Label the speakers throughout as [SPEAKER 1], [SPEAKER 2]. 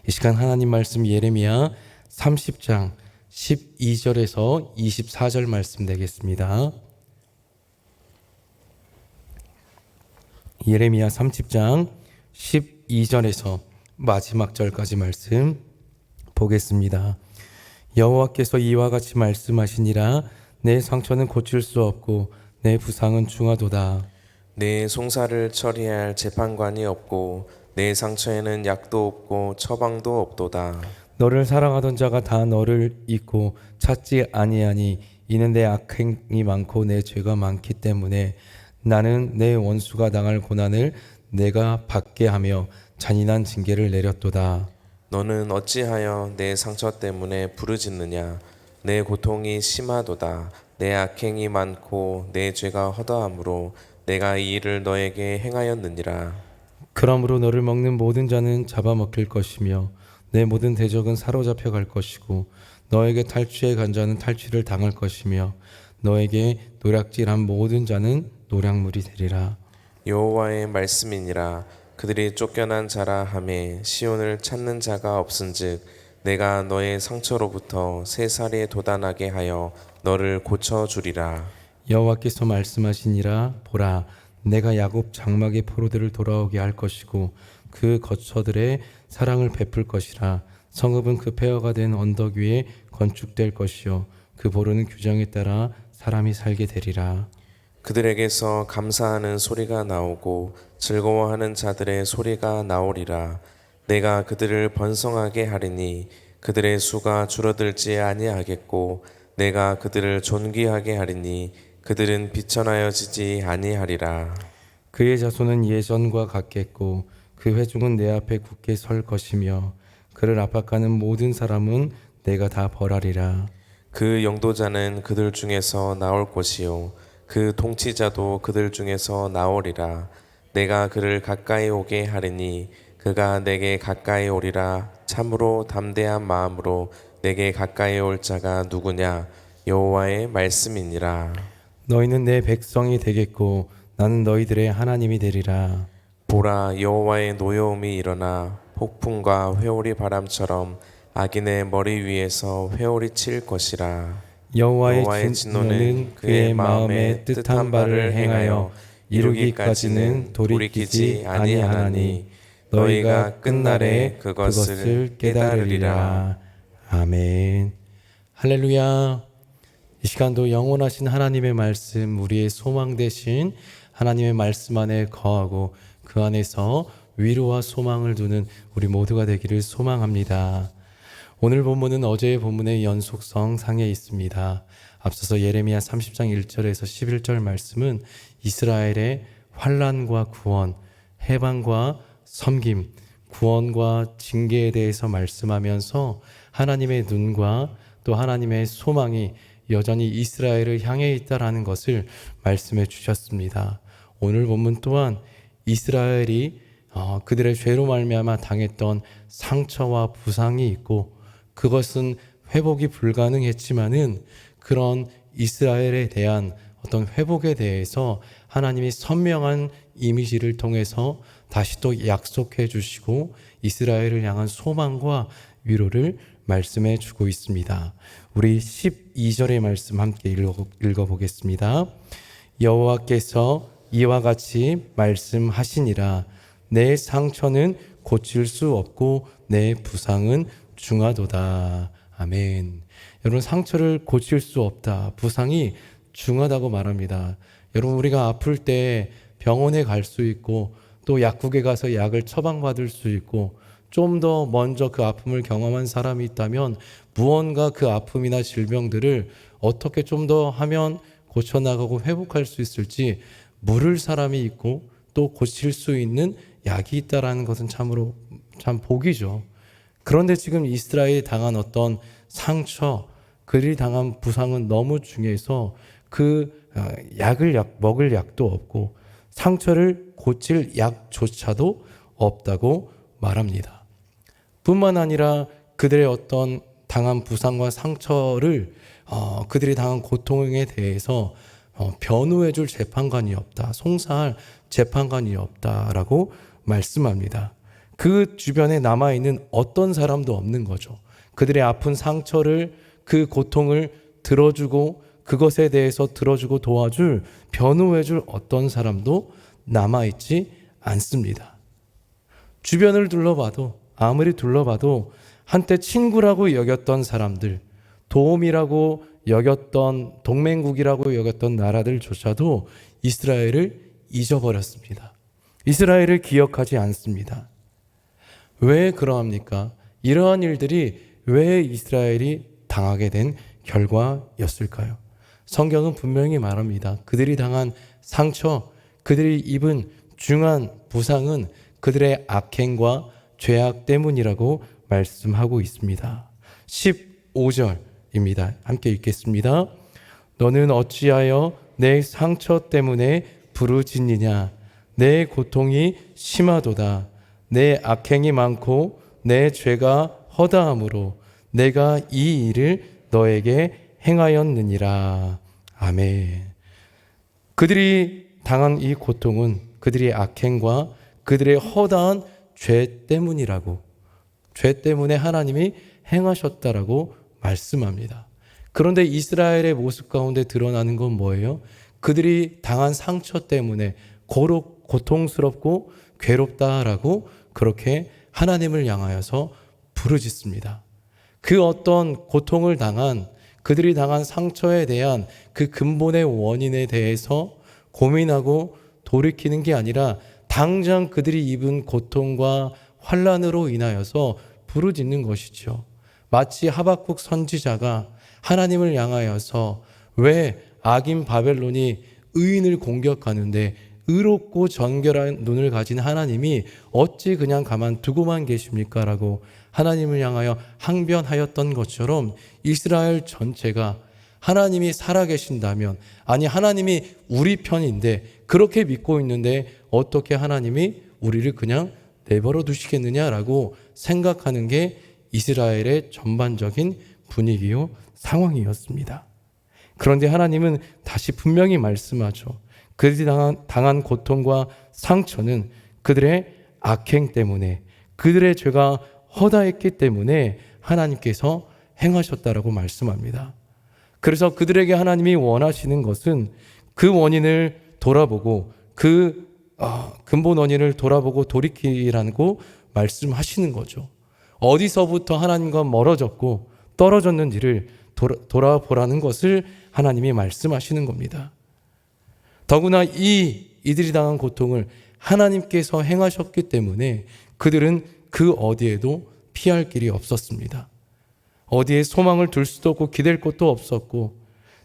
[SPEAKER 1] 이 시간 하나님 말씀 예레미야 30장 12절에서 24절 말씀 되겠습니다. 예레미야 30장 12절에서 마지막 절까지 말씀 보겠습니다. 여호와께서 이와 같이 말씀하시니라. 내 상처는 고칠 수 없고 내 부상은 중하도다.
[SPEAKER 2] 내 송사를 처리할 재판관이 없고 내 상처에는 약도 없고 처방도 없도다.
[SPEAKER 1] 너를 사랑하던 자가 다 너를 잊고 찾지 아니하니 이는 내 악행이 많고 내 죄가 많기 때문에 나는 내 원수가 당할 고난을 내가 받게 하며 잔인한 징계를 내렸도다.
[SPEAKER 2] 너는 어찌하여 내 상처 때문에 부르짖느냐? 내 고통이 심하도다. 내 악행이 많고 내 죄가 허다함으로 내가 이 일을 너에게 행하였느니라.
[SPEAKER 1] 그러므로 너를 먹는 모든 자는 잡아먹힐 것이며 내 모든 대적은 사로잡혀 갈 것이고 너에게 탈취해 간 자는 탈취를 당할 것이며 너에게 노략질한 모든 자는 노략물이 되리라.
[SPEAKER 2] 여호와의 말씀이니라. 그들이 쫓겨난 자라 하매 시온을 찾는 자가 없은즉 내가 너의 상처로부터 새살이 돋아나게 하여 너를 고쳐주리라.
[SPEAKER 1] 여호와께서 말씀하시니라. 보라, 내가 야곱 장막의 포로들을 돌아오게 할 것이고 그 거처들의 사랑을 베풀 것이라. 성읍은 그 폐허가 된 언덕 위에 건축될 것이요 그 보르는 규정에 따라 사람이 살게 되리라.
[SPEAKER 2] 그들에게서 감사하는 소리가 나오고 즐거워하는 자들의 소리가 나오리라. 내가 그들을 번성하게 하리니 그들의 수가 줄어들지 아니하겠고 내가 그들을 존귀하게 하리니 그들은 비천하여지지 아니하리라.
[SPEAKER 1] 그의 자손은 예전과 같겠고 그 회중은 내 앞에 굳게 설 것이며 그를 압박하는 모든 사람은 내가 다 벌하리라.
[SPEAKER 2] 그 영도자는 그들 중에서 나올 것이요 그 통치자도 그들 중에서 나오리라. 내가 그를 가까이 오게 하리니 그가 내게 가까이 오리라. 참으로 담대한 마음으로 내게 가까이 올 자가 누구냐? 여호와의 말씀이니라.
[SPEAKER 1] 너희는 내 백성이 되겠고 나는 너희들의 하나님이 되리라.
[SPEAKER 2] 보라, 여호와의 노여움이 일어나 폭풍과 회오리 바람처럼 악인의 머리 위에서 회오리 칠 것이라.
[SPEAKER 1] 여호와의 진노는 그의 마음에 뜻한 바를 행하여 이루기까지는 돌이키지 아니하나니 너희가 끝날에 그것을 깨달으리라. 아멘. 할렐루야. 이 시간도 영원하신 하나님의 말씀, 우리의 소망 되신 하나님의 말씀 안에 거하고 그 안에서 위로와 소망을 두는 우리 모두가 되기를 소망합니다. 오늘 본문은 어제의 본문의 연속성 상에 있습니다. 앞서서 예레미야 30장 1절에서 11절 말씀은 이스라엘의 환난과 구원, 해방과 섬김, 구원과 징계에 대해서 말씀하면서 하나님의 눈과 또 하나님의 소망이 여전히 이스라엘을 향해 있다라는 것을 말씀해 주셨습니다. 오늘 본문 또한 이스라엘이 그들의 죄로 말미암아 당했던 상처와 부상이 있고 그것은 회복이 불가능했지만은 그런 이스라엘에 대한 어떤 회복에 대해서 하나님이 선명한 이미지를 통해서 다시 또 약속해 주시고 이스라엘을 향한 소망과 위로를 말씀해 주고 있습니다. 우리 12절의 말씀 함께 읽어보겠습니다. 여호와께서 이와 같이 말씀하시니라. 내 상처는 고칠 수 없고 내 부상은 중하도다. 아멘. 여러분, 상처를 고칠 수 없다. 부상이 중하다고 말합니다. 여러분, 우리가 아플 때 병원에 갈 수 있고 또 약국에 가서 약을 처방받을 수 있고 좀 더 먼저 그 아픔을 경험한 사람이 있다면 무언가 그 아픔이나 질병들을 어떻게 좀 더 하면 고쳐나가고 회복할 수 있을지 물을 사람이 있고 또 고칠 수 있는 약이 있다라는 것은 참으로 참 복이죠. 그런데 지금 이스라엘이 당한 어떤 상처, 그들이 당한 부상은 너무 중요해서 그 먹을 약도 없고 상처를 고칠 약조차도 없다고 말합니다. 뿐만 아니라 그들의 어떤 당한 부상과 상처를 그들이 당한 고통에 대해서 변호해줄 재판관이 없다, 송사할 재판관이 없다라고 말씀합니다. 그 주변에 남아있는 어떤 사람도 없는 거죠. 그들의 아픈 상처를, 그 고통을 들어주고 그것에 대해서 들어주고 도와줄, 변호해줄 어떤 사람도 남아있지 않습니다. 주변을 둘러봐도, 아무리 둘러봐도 한때 친구라고 여겼던 사람들, 도움이라고 여겼던, 동맹국이라고 여겼던 나라들조차도 이스라엘을 잊어버렸습니다. 이스라엘을 기억하지 않습니다. 왜 그러합니까? 이러한 일들이 왜 이스라엘이 당하게 된 결과였을까요? 성경은 분명히 말합니다. 그들이 당한 상처, 그들이 입은 중한 부상은 그들의 악행과 죄악 때문이라고 말씀하고 있습니다. 15절입니다. 함께 읽겠습니다. 너는 어찌하여 내 상처 때문에 부르짖느냐? 내 고통이 심하도다. 내 악행이 많고 내 죄가 허다함으로 내가 이 일을 너에게 행하였느니라. 아멘. 그들이 당한 이 고통은 그들의 악행과 그들의 허다한 죄 때문이라고, 죄 때문에 하나님이 행하셨다라고 말씀합니다. 그런데 이스라엘의 모습 가운데 드러나는 건 뭐예요? 그들이 당한 상처 때문에 고통스럽고 괴롭다라고 그렇게 하나님을 향하여서 부르짖습니다. 그 어떤 고통을 당한, 그들이 당한 상처에 대한 그 근본의 원인에 대해서 고민하고 돌이키는 게 아니라 당장 그들이 입은 고통과 환난으로 인하여서 부르짖는 것이죠. 마치 하박국 선지자가 하나님을 향하여서 왜 악인 바벨론이 의인을 공격하는데 의롭고 정결한 눈을 가진 하나님이 어찌 그냥 가만 두고만 계십니까? 라고 하나님을 향하여 항변하였던 것처럼 이스라엘 전체가 하나님이 살아계신다면, 아니 하나님이 우리 편인데 그렇게 믿고 있는데 어떻게 하나님이 우리를 그냥 내버려 두시겠느냐라고 생각하는 게 이스라엘의 전반적인 분위기요 상황이었습니다. 그런데 하나님은 다시 분명히 말씀하죠. 그들이 당한 고통과 상처는 그들의 악행 때문에, 그들의 죄가 허다했기 때문에 하나님께서 행하셨다라고 말씀합니다. 그래서 그들에게 하나님이 원하시는 것은 그 원인을 돌아보고 그 근본 원인을 돌아보고 돌이키라고 말씀하시는 거죠. 어디서부터 하나님과 멀어졌고 떨어졌는지를 돌아보라는 것을 하나님이 말씀하시는 겁니다. 더구나 이들이 당한 고통을 하나님께서 행하셨기 때문에 그들은 그 어디에도 피할 길이 없었습니다. 어디에 소망을 둘 수도 없고 기댈 곳도 없었고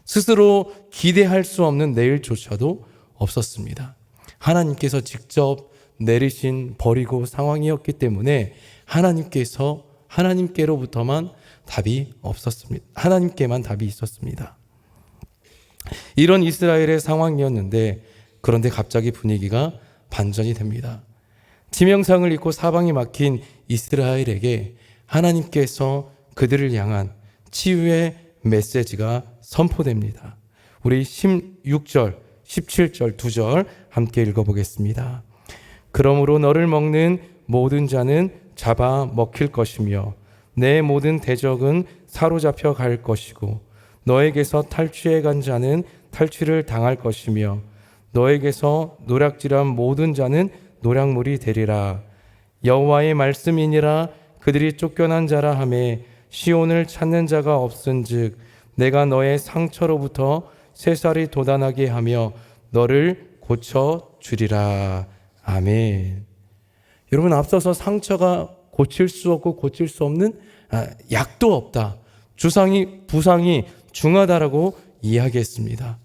[SPEAKER 1] 스스로 기대할 수 없는 내일조차도 없었습니다. 하나님께서 직접 내리신 버리고 상황이었기 때문에 하나님께로부터만 답이 없었습니다. 하나님께만 답이 있었습니다. 이런 이스라엘의 상황이었는데 그런데 갑자기 분위기가 반전이 됩니다. 지명상을 입고 사방이 막힌 이스라엘에게 하나님께서 그들을 향한 치유의 메시지가 선포됩니다. 우리 16절, 17절 2절 함께 읽어보겠습니다. 그러므로 너를 먹는 모든 자는 잡아 먹힐 것이며 내 모든 대적은 사로잡혀 갈 것이고 너에게서 탈취해 간 자는 탈취를 당할 것이며 너에게서 노략질한 모든 자는 노략물이 되리라. 여호와의 말씀이니라. 그들이 쫓겨난 자라 하매 시온을 찾는 자가 없은즉 내가 너의 상처로부터 새살이 돋아나게 하며 너를 고쳐주리라. 아멘. 여러분, 앞서서 상처가 고칠 수 없고 고칠 수 없는 약도 없다, 부상이 중하다라고 이야기했습니다.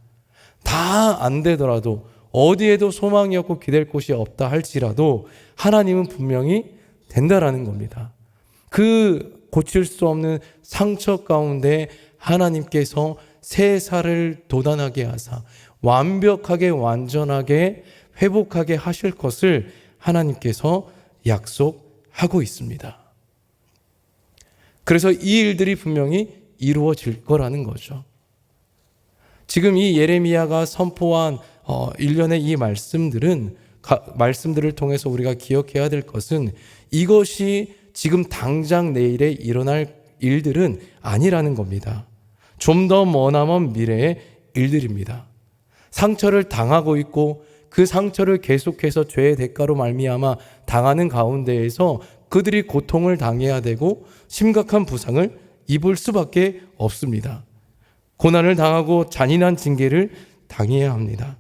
[SPEAKER 1] 다 안 되더라도 어디에도 소망이 없고 기댈 곳이 없다 할지라도 하나님은 분명히 된다라는 겁니다. 그 고칠 수 없는 상처 가운데 하나님께서 새 살을 돋아나게 하사 완벽하게 완전하게 회복하게 하실 것을 하나님께서 약속하고 있습니다. 그래서 이 일들이 분명히 이루어질 거라는 거죠. 지금 이 예레미야가 선포한 일련의 이 말씀들은 말씀들을 통해서 우리가 기억해야 될 것은 이것이 지금 당장 내일에 일어날 일들은 아니라는 겁니다. 좀 더 머나먼 미래의 일들입니다. 상처를 당하고 있고 그 상처를 계속해서 죄의 대가로 말미암아 당하는 가운데에서 그들이 고통을 당해야 되고 심각한 부상을 입을 수밖에 없습니다. 고난을 당하고 잔인한 징계를 당해야 합니다.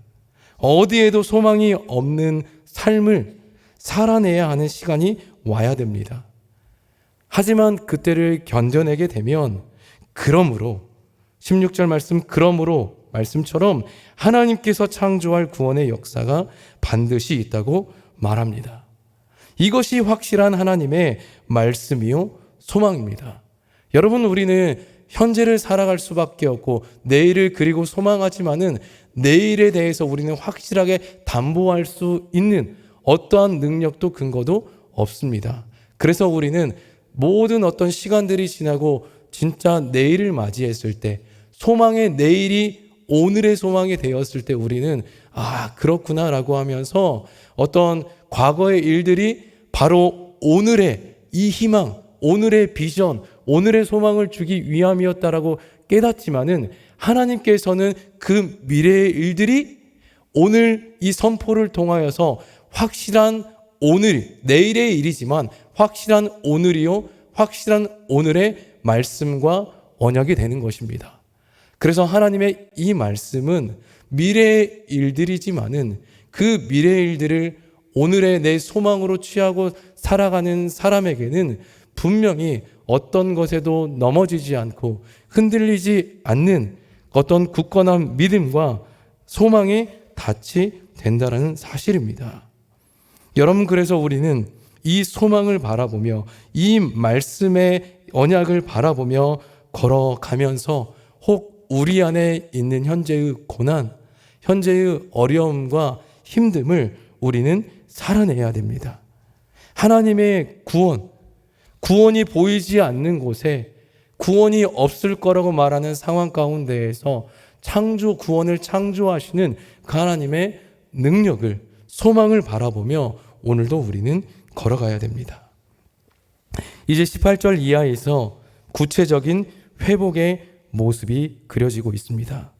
[SPEAKER 1] 어디에도 소망이 없는 삶을 살아내야 하는 시간이 와야 됩니다. 하지만 그때를 견뎌내게 되면 그러므로 16절 말씀 그러므로 말씀처럼 하나님께서 창조할 구원의 역사가 반드시 있다고 말합니다. 이것이 확실한 하나님의 말씀이요 소망입니다. 여러분, 우리는 현재를 살아갈 수밖에 없고 내일을 그리고 소망하지만은 내일에 대해서 우리는 확실하게 담보할 수 있는 어떠한 능력도 근거도 없습니다. 그래서 우리는 모든 어떤 시간들이 지나고 진짜 내일을 맞이했을 때 소망의 내일이 오늘의 소망이 되었을 때 우리는 그렇구나 라고 하면서 어떤 과거의 일들이 바로 오늘의 이 희망, 오늘의 비전, 오늘의 소망을 주기 위함이었다라고 깨닫지만은 하나님께서는 그 미래의 일들이 오늘 이 선포를 통하여서 확실한 오늘, 내일의 일이지만 확실한 오늘이요, 확실한 오늘의 말씀과 언약이 되는 것입니다. 그래서 하나님의 이 말씀은 미래의 일들이지만은 그 미래의 일들을 오늘의 내 소망으로 취하고 살아가는 사람에게는 분명히 어떤 것에도 넘어지지 않고 흔들리지 않는 어떤 굳건한 믿음과 소망이 닿이 된다는 사실입니다. 여러분, 그래서 우리는 이 소망을 바라보며 이 말씀의 언약을 바라보며 걸어가면서 혹 우리 안에 있는 현재의 고난, 현재의 어려움과 힘듦을 우리는 살아내야 됩니다. 하나님의 구원이 보이지 않는 곳에 구원이 없을 거라고 말하는 상황 가운데에서 구원을 창조하시는 그 하나님의 능력을, 소망을 바라보며 오늘도 우리는 걸어가야 됩니다. 이제 18절 이하에서 구체적인 회복의 모습이 그려지고 있습니다.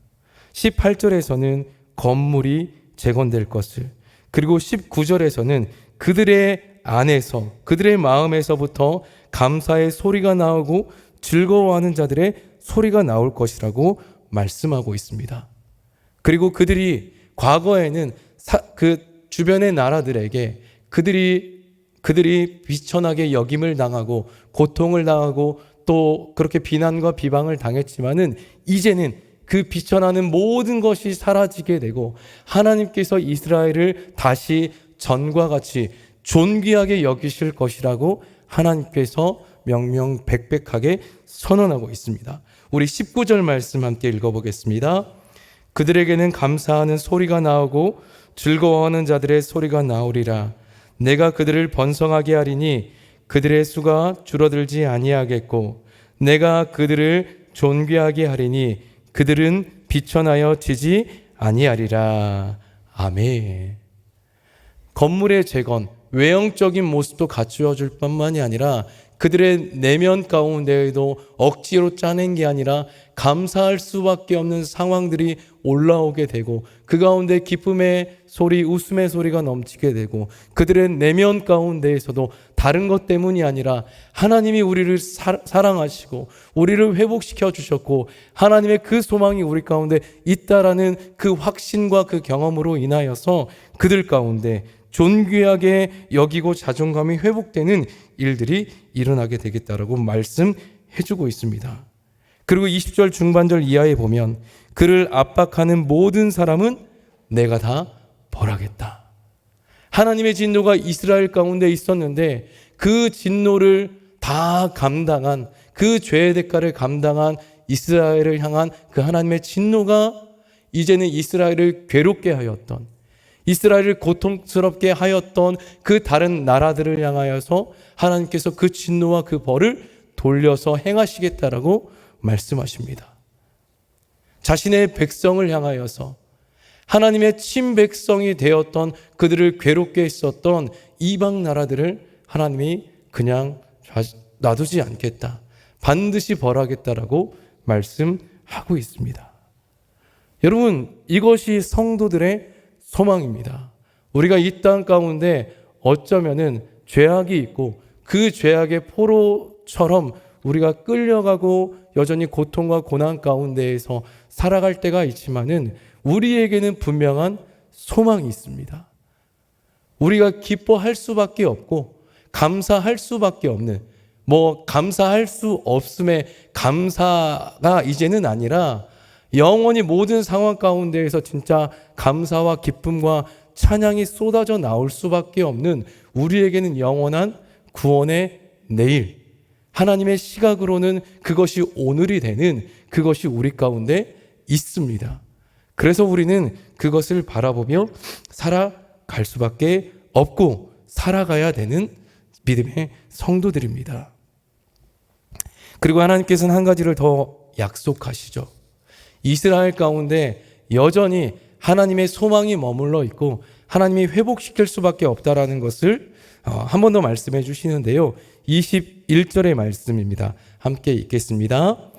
[SPEAKER 1] 18절에서는 건물이 재건될 것을, 그리고 19절에서는 그들의 안에서, 그들의 마음에서부터 감사의 소리가 나오고 즐거워하는 자들의 소리가 나올 것이라고 말씀하고 있습니다. 그리고 그들이 과거에는 그 주변의 나라들에게 그들이 비천하게 여김을 당하고 고통을 당하고 또 그렇게 비난과 비방을 당했지만은 이제는 그 비천하는 모든 것이 사라지게 되고 하나님께서 이스라엘을 다시 전과 같이 존귀하게 여기실 것이라고 하나님께서 명명백백하게 선언하고 있습니다. 우리 19절 말씀 함께 읽어보겠습니다. 그들에게는 감사하는 소리가 나오고 즐거워하는 자들의 소리가 나오리라. 내가 그들을 번성하게 하리니 그들의 수가 줄어들지 아니하겠고 내가 그들을 존귀하게 하리니 그들은 비천하여 지지 아니하리라. 아멘. 건물의 재건, 외형적인 모습도 갖추어 줄 뿐만이 아니라 그들의 내면 가운데에도 억지로 짜낸 게 아니라 감사할 수밖에 없는 상황들이 올라오게 되고 그 가운데 기쁨의 소리, 웃음의 소리가 넘치게 되고 그들의 내면 가운데에서도 다른 것 때문이 아니라 하나님이 우리를 사랑하시고 우리를 회복시켜 주셨고 하나님의 그 소망이 우리 가운데 있다라는 그 확신과 그 경험으로 인하여서 그들 가운데 존귀하게 여기고 자존감이 회복되는 일들이 일어나게 되겠다라고 말씀해주고 있습니다. 그리고 20절 중반절 이하에 보면 그를 압박하는 모든 사람은 내가 다 벌하겠다. 하나님의 진노가 이스라엘 가운데 있었는데 그 진노를 다 감당한, 그 죄의 대가를 감당한 이스라엘을 향한 그 하나님의 진노가 이제는 이스라엘을 괴롭게 하였던, 이스라엘을 고통스럽게 하였던 그 다른 나라들을 향하여서 하나님께서 그 진노와 그 벌을 돌려서 행하시겠다라고 말씀하십니다. 자신의 백성을 향하여서 하나님의 친백성이 되었던 그들을 괴롭게 했었던 이방 나라들을 하나님이 그냥 놔두지 않겠다. 반드시 벌하겠다라고 말씀하고 있습니다. 여러분, 이것이 성도들의 소망입니다. 우리가 이 땅 가운데 어쩌면은 죄악이 있고 그 죄악의 포로처럼 우리가 끌려가고 여전히 고통과 고난 가운데에서 살아갈 때가 있지만은 우리에게는 분명한 소망이 있습니다. 우리가 기뻐할 수밖에 없고 감사할 수밖에 없는, 감사할 수 없음의 감사가 이제는 아니라 영원히 모든 상황 가운데에서 진짜 감사와 기쁨과 찬양이 쏟아져 나올 수밖에 없는 우리에게는 영원한 구원의 내일, 하나님의 시각으로는 그것이 오늘이 되는 그것이 우리 가운데 있습니다. 그래서 우리는 그것을 바라보며 살아갈 수밖에 없고 살아가야 되는 믿음의 성도들입니다. 그리고 하나님께서는 한 가지를 더 약속하시죠. 이스라엘 가운데 여전히 하나님의 소망이 머물러 있고 하나님이 회복시킬 수밖에 없다라는 것을 한 번 더 말씀해 주시는데요. 21절의 말씀입니다. 함께 읽겠습니다.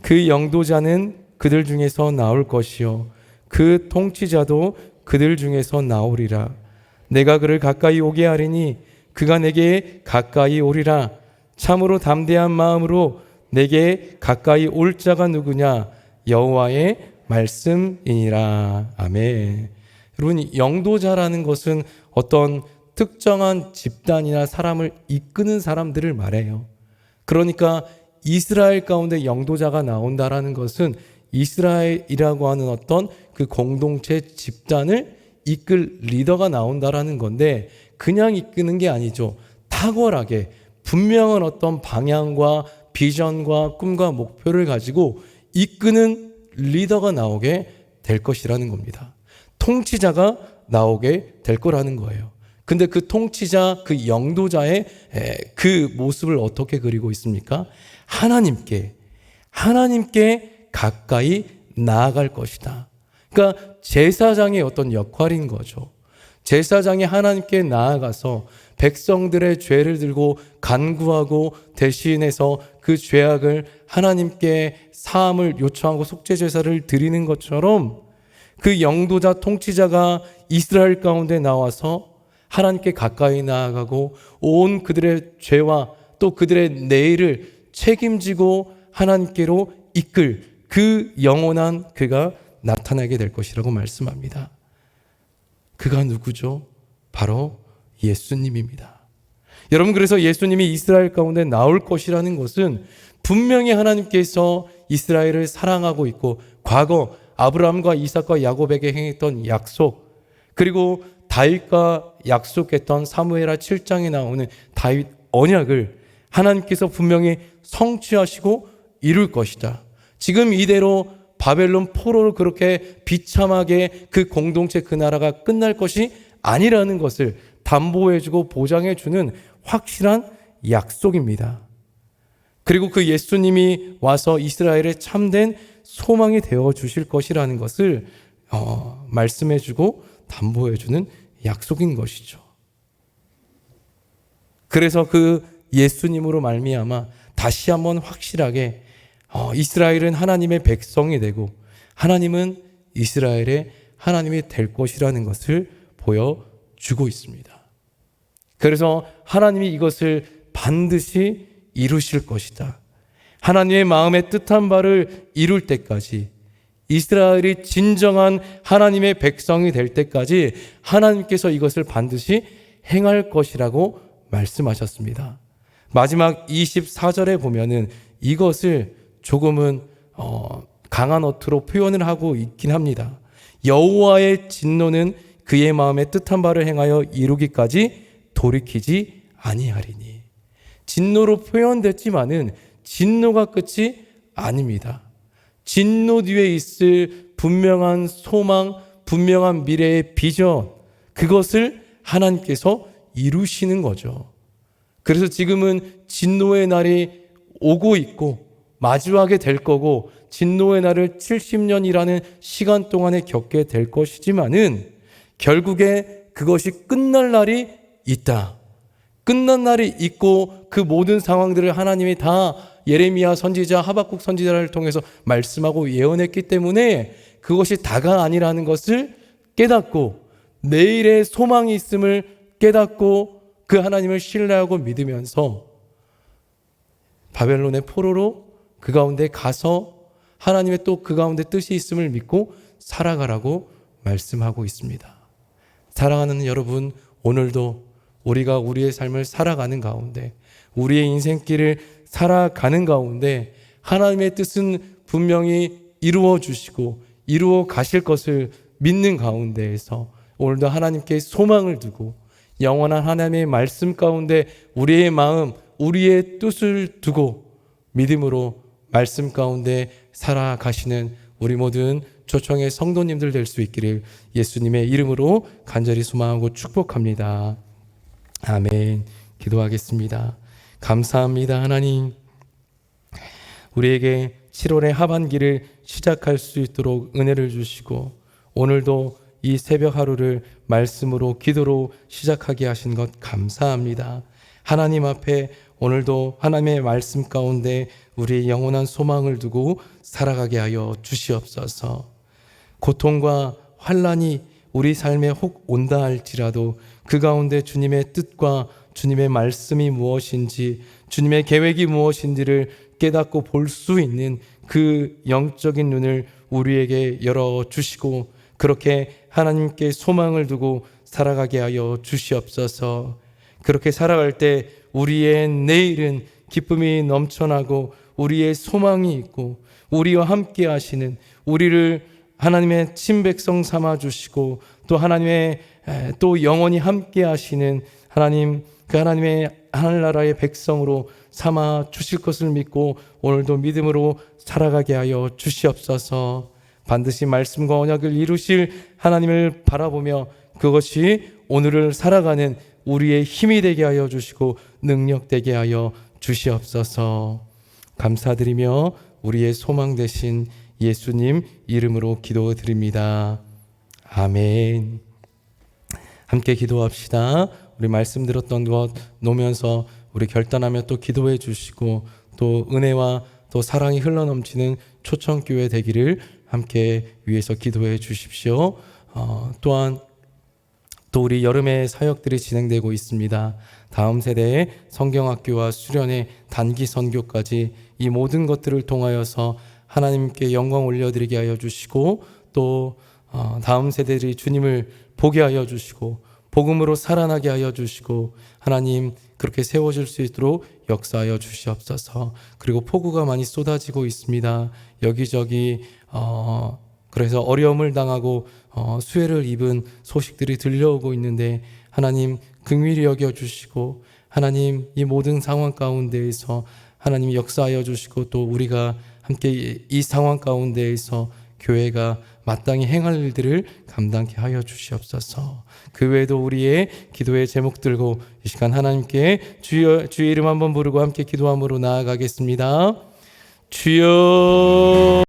[SPEAKER 1] 그 영도자는 그들 중에서 나올 것이요 그 통치자도 그들 중에서 나오리라. 내가 그를 가까이 오게 하리니 그가 내게 가까이 오리라. 참으로 담대한 마음으로 내게 가까이 올 자가 누구냐? 여호와의 말씀이니라. 아멘. 여러분, 영도자라는 것은 어떤 특정한 집단이나 사람을 이끄는 사람들을 말해요. 그러니까 이스라엘 가운데 영도자가 나온다라는 것은 이스라엘이라고 하는 어떤 그 공동체 집단을 이끌 리더가 나온다라는 건데 그냥 이끄는 게 아니죠. 탁월하게 분명한 어떤 방향과 비전과 꿈과 목표를 가지고 이끄는 리더가 나오게 될 것이라는 겁니다. 통치자가 나오게 될 거라는 거예요. 근데 그 통치자, 그 영도자의 그 모습을 어떻게 그리고 있습니까? 하나님께 가까이 나아갈 것이다. 그러니까 제사장의 어떤 역할인 거죠. 제사장이 하나님께 나아가서 백성들의 죄를 들고 간구하고 대신해서 그 죄악을 하나님께 사함을 요청하고 속죄제사를 드리는 것처럼 그 영도자 통치자가 이스라엘 가운데 나와서 하나님께 가까이 나아가고 온 그들의 죄와 또 그들의 내일을 책임지고 하나님께로 이끌 그 영원한 그가 나타나게 될 것이라고 말씀합니다. 그가 누구죠? 바로 예수님입니다. 여러분, 그래서 예수님이 이스라엘 가운데 나올 것이라는 것은 분명히 하나님께서 이스라엘을 사랑하고 있고 과거 아브라함과 이삭과 야곱에게 행했던 약속, 그리고 다윗과 약속했던 사무엘하 7장에 나오는 다윗 언약을 하나님께서 분명히 성취하시고 이룰 것이다. 지금 이대로 바벨론 포로를 그렇게 비참하게 그 공동체 그 나라가 끝날 것이 아니라는 것을 담보해주고 보장해주는 확실한 약속입니다. 그리고 그 예수님이 와서 이스라엘의 참된 소망이 되어 주실 것이라는 것을 말씀해주고 담보해주는 약속인 것이죠. 그래서 그 예수님으로 말미암아 다시 한번 확실하게 이스라엘은 하나님의 백성이 되고 하나님은 이스라엘의 하나님이 될 것이라는 것을 보여주고 있습니다. 그래서 하나님이 이것을 반드시 이루실 것이다. 하나님의 마음에 뜻한 바를 이룰 때까지, 이스라엘이 진정한 하나님의 백성이 될 때까지 하나님께서 이것을 반드시 행할 것이라고 말씀하셨습니다. 마지막 24절에 보면은 이것을 조금은 강한 어투로 표현을 하고 있긴 합니다. 여호와의 진노는 그의 마음에 뜻한 바를 행하여 이루기까지 돌이키지 아니하리니. 진노로 표현됐지만은 진노가 끝이 아닙니다. 진노 뒤에 있을 분명한 소망, 분명한 미래의 비전, 그것을 하나님께서 이루시는 거죠. 그래서 지금은 진노의 날이 오고 있고 마주하게 될 거고 진노의 날을 70년이라는 시간 동안에 겪게 될 것이지만은 결국에 그것이 끝날 날이 있다. 끝난 날이 있고 그 모든 상황들을 하나님이 다 예레미야 선지자, 하박국 선지자를 통해서 말씀하고 예언했기 때문에 그것이 다가 아니라는 것을 깨닫고 내일의 소망이 있음을 깨닫고 그 하나님을 신뢰하고 믿으면서 바벨론의 포로로 그 가운데 가서 하나님의 또 그 가운데 뜻이 있음을 믿고 살아가라고 말씀하고 있습니다. 사랑하는 여러분, 오늘도 우리가 우리의 삶을 살아가는 가운데, 우리의 인생길을 살아가는 가운데 하나님의 뜻은 분명히 이루어 주시고 이루어 가실 것을 믿는 가운데에서 오늘도 하나님께 소망을 두고 영원한 하나님의 말씀 가운데 우리의 마음, 우리의 뜻을 두고 믿음으로 말씀 가운데 살아가시는 우리 모든 초청의 성도님들 될 수 있기를 예수님의 이름으로 간절히 소망하고 축복합니다. 아멘. 기도하겠습니다. 감사합니다. 하나님, 우리에게 7월의 하반기를 시작할 수 있도록 은혜를 주시고 오늘도 이 새벽 하루를 말씀으로 기도로 시작하게 하신 것 감사합니다. 하나님 앞에 오늘도 하나님의 말씀 가운데 우리의 영원한 소망을 두고 살아가게 하여 주시옵소서. 고통과 환난이 우리 삶에 혹 온다 할지라도 그 가운데 주님의 뜻과 주님의 말씀이 무엇인지, 주님의 계획이 무엇인지를 깨닫고 볼 수 있는 그 영적인 눈을 우리에게 열어주시고 그렇게 하나님께 소망을 두고 살아가게 하여 주시옵소서. 그렇게 살아갈 때 우리의 내일은 기쁨이 넘쳐나고 우리의 소망이 있고 우리와 함께 하시는, 우리를 하나님의 친백성 삼아 주시고 또 하나님의 또 영원히 함께 하시는 하나님, 그 하나님의 하늘나라의 백성으로 삼아 주실 것을 믿고 오늘도 믿음으로 살아가게 하여 주시옵소서. 반드시 말씀과 언약을 이루실 하나님을 바라보며 그것이 오늘을 살아가는 우리의 힘이 되게 하여 주시고 능력되게 하여 주시옵소서. 감사드리며 우리의 소망 되신 예수님 이름으로 기도드립니다. 아멘. 함께 기도합시다. 우리 말씀 들었던 것 놓으면서 우리 결단하며 또 기도해 주시고 또 은혜와 또 사랑이 흘러넘치는 초청교회 되기를 함께 위해서 기도해 주십시오. 또한 또 우리 여름의 사역들이 진행되고 있습니다. 다음 세대의 성경학교와 수련회, 단기 선교까지 이 모든 것들을 통하여서 하나님께 영광 올려드리게 하여 주시고 또 다음 세대들이 주님을 보게 하여 주시고 복음으로 살아나게 하여 주시고 하나님 그렇게 세워질 수 있도록 역사하여 주시옵소서. 그리고 폭우가 많이 쏟아지고 있습니다. 여기저기 그래서 어려움을 당하고 수해를 입은 소식들이 들려오고 있는데 하나님 긍휼히 여겨주시고 하나님 이 모든 상황 가운데에서 하나님 역사하여 주시고 또 우리가 함께 이 상황 가운데에서 교회가 마땅히 행할 일들을 감당케 하여 주시옵소서. 그 외에도 우리의 기도의 제목 들고 이 시간 하나님께 주의 이름 한번 부르고 함께 기도함으로 나아가겠습니다. 주여